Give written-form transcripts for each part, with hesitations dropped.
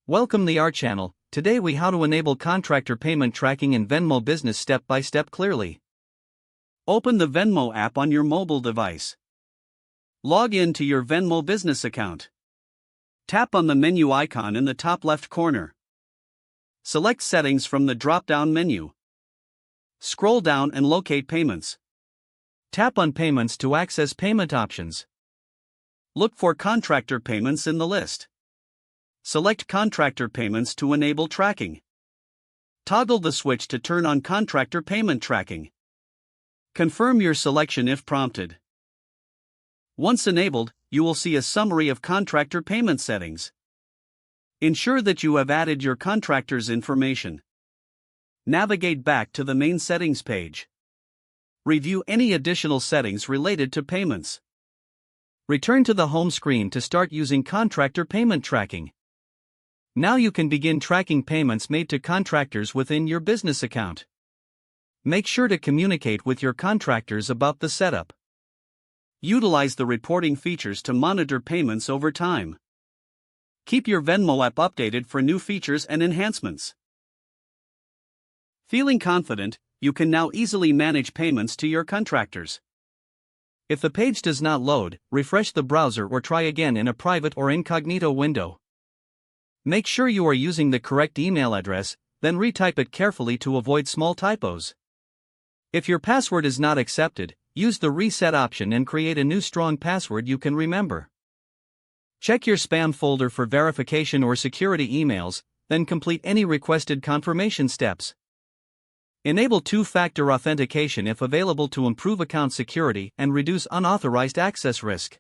Welcome to our channel. Today we how to enable contractor payment tracking in Venmo Business step by step clearly. Open the Venmo app on your mobile device. Log in to your Venmo Business account. Tap on the menu icon in the top left corner. Select Settings from the drop-down menu. Scroll down and locate Payments. Tap on Payments to access payment options. Look for Contractor Payments in the list. Select Contractor Payments to enable tracking. Toggle the switch to turn on Contractor Payment Tracking. Confirm your selection if prompted. Once enabled, you will see a summary of contractor payment settings. Ensure that you have added your contractor's information. Navigate back to the main settings page. Review any additional settings related to payments. Return to the home screen to start using contractor payment tracking. Now you can begin tracking payments made to contractors within your business account. Make sure to communicate with your contractors about the setup. Utilize the reporting features to monitor payments over time. Keep your Venmo app updated for new features and enhancements. Feeling confident, you can now easily manage payments to your contractors. If the page does not load, refresh the browser or try again in a private or incognito window. Make sure you are using the correct email address, then retype it carefully to avoid small typos. If your password is not accepted, use the reset option and create a new strong password you can remember. Check your spam folder for verification or security emails, then complete any requested confirmation steps. Enable two-factor authentication if available to improve account security and reduce unauthorized access risk.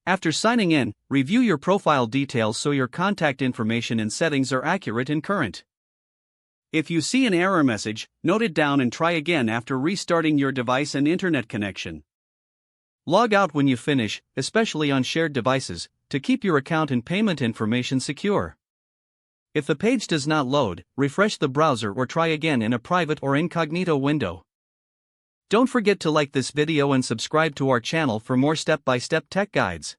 After signing in, review your profile details so your contact information and settings are accurate and current. If you see an error message, note it down and try again after restarting your device and internet connection. Log out when you finish, especially on shared devices, to keep your account and payment information secure. If the page does not load, refresh the browser or try again in a private or incognito window. Don't forget to like this video and subscribe to our channel for more step-by-step tech guides.